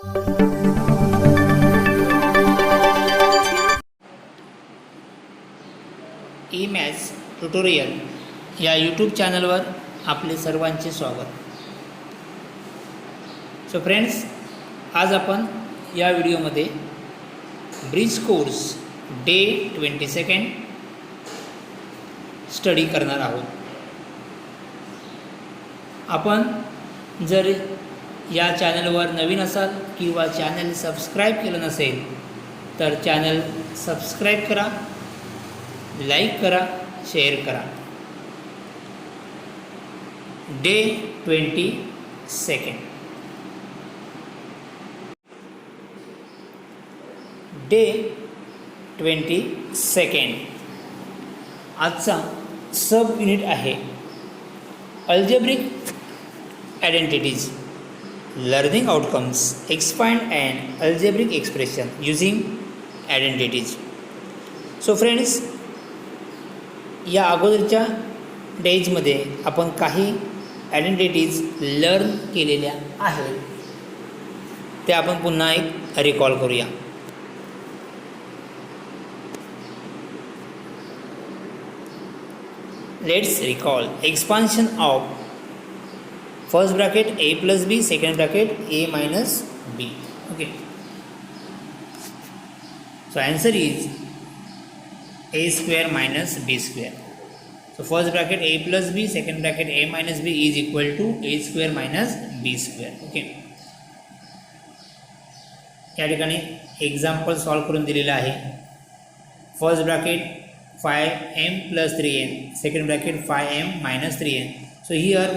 ई maths tutorial या YouTube चॅनलवर आपले सर्वांचे स्वागत. सो फ्रेंड्स, आज आपण या व्हिडिओमध्ये ब्रिज कोर्स डे 22 स्टडी करणार आहोत. आपण जर या चॅनलवर नवीन असाल किंवा चॅनल सबस्क्राईब केलं नसेल तर चॅनल सबस्क्राईब करा, लाईक करा, शेअर करा. डे 22 डे 22 आजचा सब युनिट आहे algebraic identities, learning outcomes, expand and algebraic expression using identities. So friends, या अगोदरच्या डेजमध्ये आपण काही आयडेंटिटीज लर्न केलेल्या आहेत, ते आपण पुन्हा एक रिकॉल करूया. Let's recall expansion of first bracket a plus B, second bracket a minus B. Okay, so answer is a square minus b square. So first bracket a plus b, second bracket a minus b is equal to a square minus b square. Okay, या ठिकाणी example solve करून दिलेलं आहे. First bracket 5m plus 3n, second bracket 5m minus 3n. So here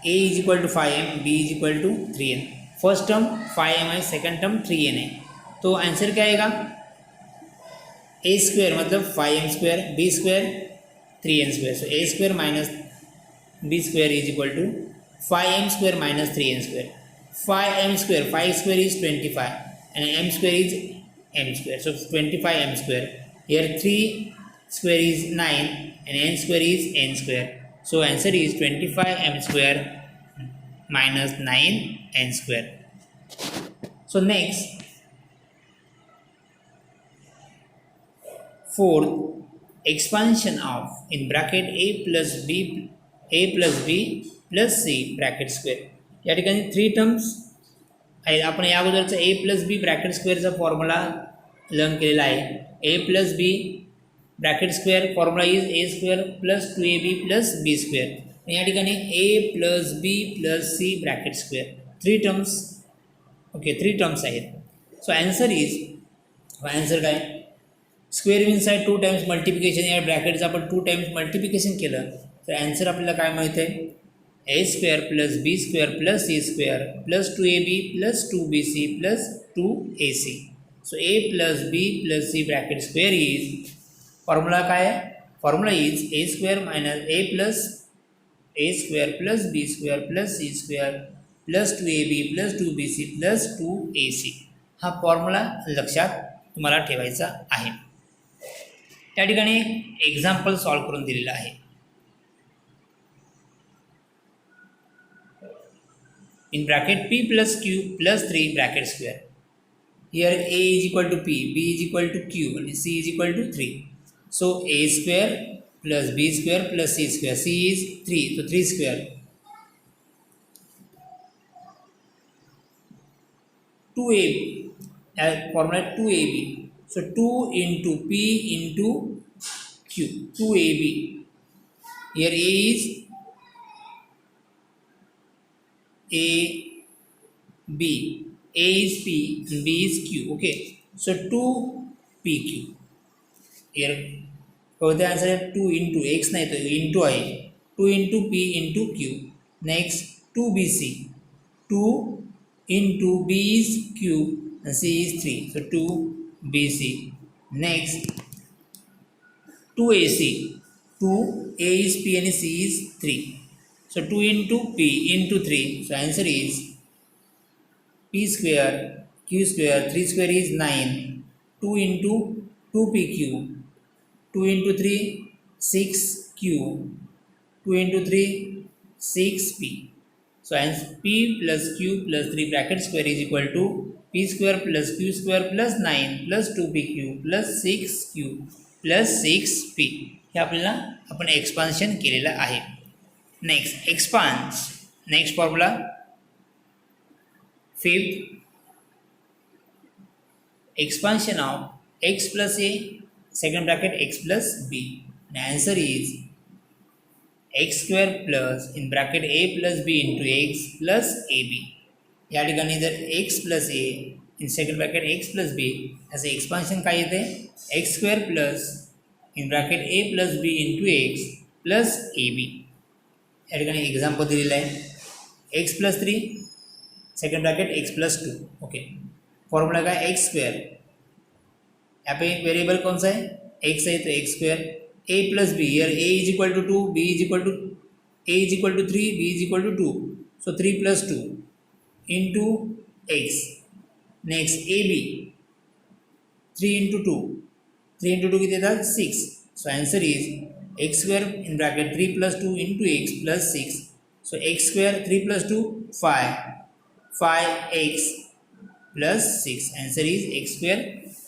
a is equal to 5m, b is equal to 3n. First term 5m है, second term 3n है, तो answer क्या आएगा? a square मतलब 5m square, b square 3n square. So a square minus b square is equal to 5m square minus 3n square. 5m square, 5 square is 25 and m square is m square. So 25m square. Here 3 square is 9 and n square is n square. So answer is 25m square minus 9n square. So next, fourth, expansion of in bracket a plus b plus c bracket square. या ठिकाणी 3 terms आहेत. आपण या अगोदरचा a plus B bracket स्क्वेअरचा formula learn केलेला आहे. a plus B bracket square formula is a square plus 2ab plus b square. या ठिकाणी a plus B plus C bracket square 3 terms. Okay, 3 terms आहेत. सो आन्सर इज, आन्सर काय? Square inside 2 times multiplication, या ब्रॅकेटचं आपण 2 times multiplication केलं तर answer आपल्याला काय मिळतं आहे? a square plus B square plus C square plus 2ab plus 2bc plus 2ac. So a plus B plus C bracket square is, formula काय आहे? Formula is a square minus a plus a square plus B square plus C square plus 2ab plus 2bc plus 2ac. हा formula लक्षात तुम्हाला ठेवायचा आहे. त्या ठिकाणी example solve करून दिलेलं आहे. In bracket p plus q plus 3 bracket square. Here a is equal to p, b is equal to q आणि c is equal to 3. So a square plus b square plus c square, c is 3, तो 3 square 2ab, formula 2ab. So 2 into p into q, 2ab. Here a is a b, a is p and b is q. Okay, so 2pq. Here the answer is 2 into x नहीं तो into है, 2 into p into q. Next 2bc, 2 into b is q and c is 3, so 2bc. Next 2ac, 2a is p and c is 3, so 2 into p into 3. So answer is p square q square, 3 square is 9, 2 into 2pq, 2 into 3 6q, 2 into 3 6p. So hence p plus q plus 3 bracket square is equal to p square plus q square plus 9 plus 2pq plus 6q plus 6p हे आपल्याला आपण expansion केलेलं आहे. Next एक्सपान्स, next formula fifth, expansion of x plus a second bracket x plus b, and answer is x square plus in bracket a plus b into x plus ab. या ठिकाणी जर x plus a in second bracket x plus b याचं expansion काय येते x square plus in bracket a plus b into x plus ab. या ठिकाणी example दिलेलं आहे x plus 3 second bracket x plus 2. Okay, formula का X square, यहाँ पे वेरिएबल कौन सा है x है तो X square, a plus B, here a is equal to 2, b is equal to a is equal to 3, b is equal to 2, so 3 plus 2 into X. Next A B 3 into 2, 3 into 2 कितने था 6. So answer is x square in bracket 3 plus 2 into X plus 6. So x square 3 plus 2 5x plus 6. Answer is x square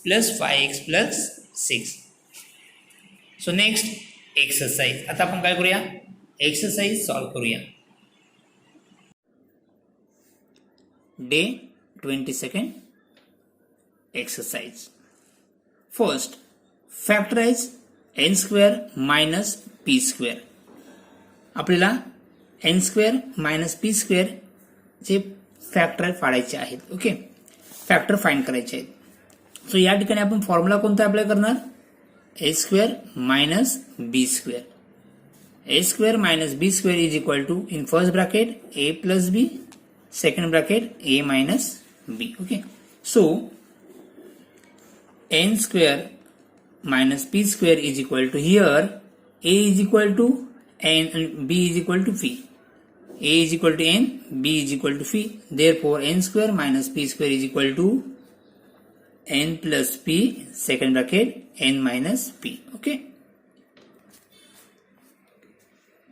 plus 5x plus 6. So next exercise. आता आपण काय करूया, exercise solve करूया. Day 22 exercise. First, factorise n square minus p square. आपल्याला n square minus p square चे factor फाडायचे आहेत. Okay, factor find करायचे आहेत. सो या ठिकाणी आपण फॉर्म्युला कोणता अप्लाय करणार, A square minus B square. A square minus B square is equal to in first bracket A plus B, second bracket A minus B. Okay, so N square minus P square is equal to, here A is equal to N and b is equal to phi. A is equal to n, b is equal to phi. Therefore, n square minus p square is equal to n plus p, second bracket n minus p. Okay.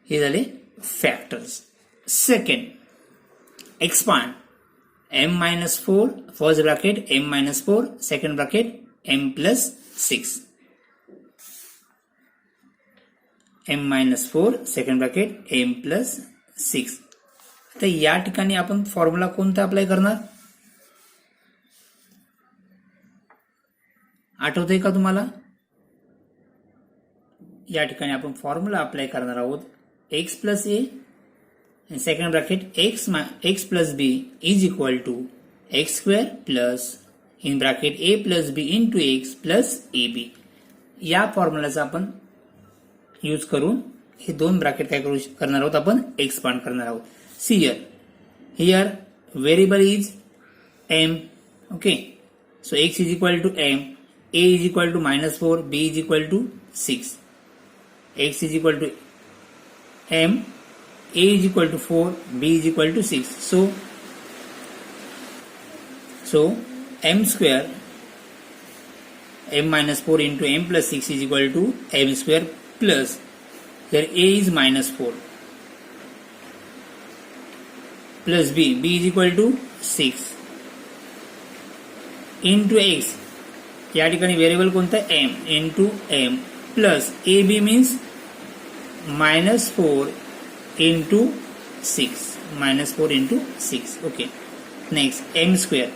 Here are the factors. Second, expand m minus 4, first bracket m minus 4, second bracket m plus 6. m minus 4, second bracket m plus 6. तर या ठिकाणी आपण formula कोणता apply करणार, आठवतंय का तुम्हाला? या ठिकाणी आपण फॉर्म्युला अप्लाय करणार आहोत x plus A second bracket x plus B is equal to X square plus in bracket A plus B into X plus A B. या फॉर्म्युलाचा आपण यूज करून हे दोन ब्रॅकेट काय करणार आहोत, आपण एक्सपांड करणार आहोत. See here variable is m. Okay, so x is equal to m, a is equal to -4, b is equal to 6, x is equal to m, a is equal to 4, b is equal to 6. So m square m minus 4 into m plus 6 is equal to m square plus here a is -4 plus b is equal to 6 into x. या ठिकाणी variable कोणता m into m plus ab means -4 into 6, -4 into 6. Okay, next m square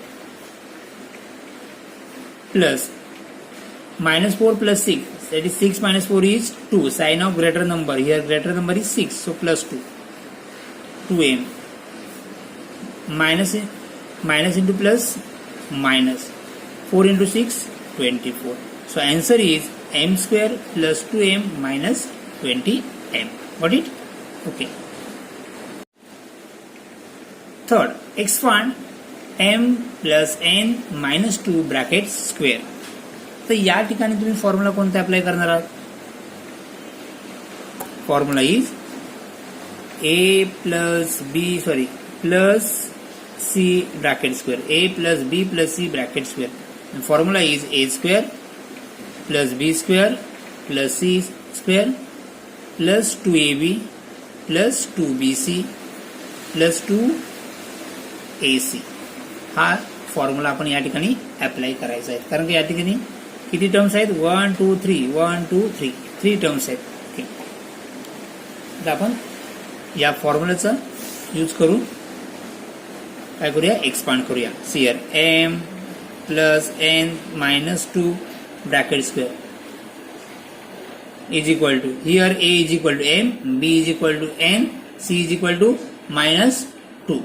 plus -4 plus 6, that is 6 minus 4 is 2. Sign of greater number, here greater number is 6, so plus 2, 2m minus into plus minus 4 into 6 24. So answer is m square plus 2m minus 20m. Got it? Okay. Third, expand m plus n minus 2 bracket square. तर या ठिकाणी तुम्ही formula कोणता apply करणार आहात, formula is A plus B plus C bracket square, A plus B plus C bracket square. Formula is A square plus B square plus C square plus 2ab plus 2bc plus 2ac हा formula आपण या ठिकाणी apply करायचा आहे, कारण की या ठिकाणी किती टर्म्स आहेत, 1 2 3 1 2 3 3 टर्म्स आहेत. ओके, तर आपण या फॉर्म्युलाचा यूज करून काय करूया, एक्सपांड करूया. See here m plus n minus 2 bracket square is equal to, here a is equal to m, b is equal to n, c is equal to minus 2.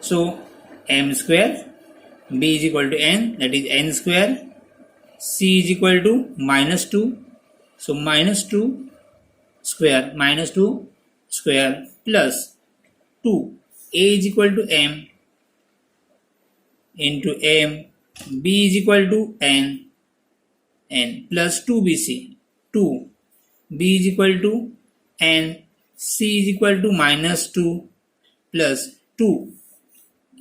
So m square, b is equal to n, that is n square, c is equal to minus 2, so minus 2 square plus 2, a is equal to m into m, b is equal to n plus 2bc, 2, b is equal to n, c is equal to minus 2 plus 2,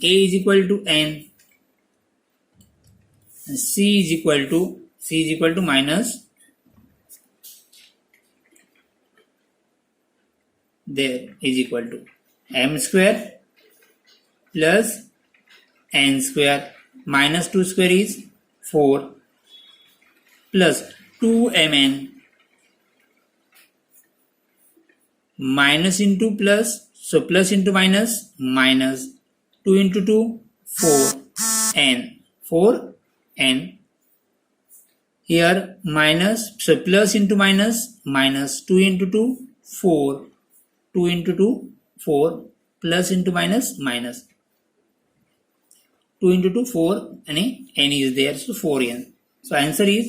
a is equal to n, and c is equal to minus, there is equal to m square plus n square minus 2 square is 4 plus 2mn minus into plus, so plus into minus, minus 2 into 2 4n, here minus, so plus into minus, minus 2 into 2 4, 2 into 2 4, plus into minus, minus 2 into 2 4, and n is there, so 4n. So answer is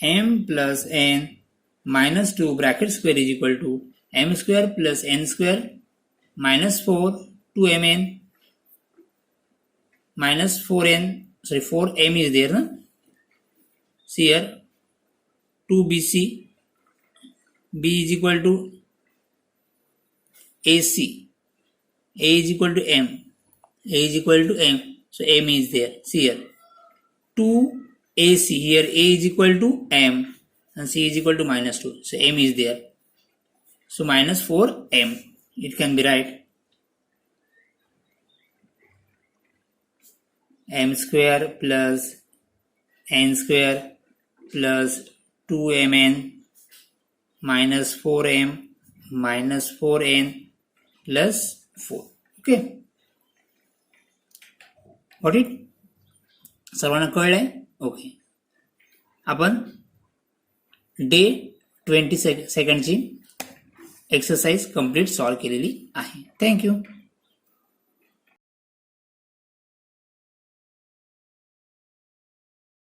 m plus n minus 2 bracket square is equal to m square plus n square minus 4 2mn minus 4n, sorry 4m is there, na? See here 2bc, b is equal to ac, a is equal to m, a is equal to m, so m is there. See here 2ac, here a is equal to m and c is equal to minus 2, so m is there, so minus 4m, it can be right. m square plus n square plus 2mn minus 4m minus 4n plus 4. Okay, got it? सर्वांना कळलंय? Okay, आपण day 22ची exercise complete solve केलेली आहे. Thank you.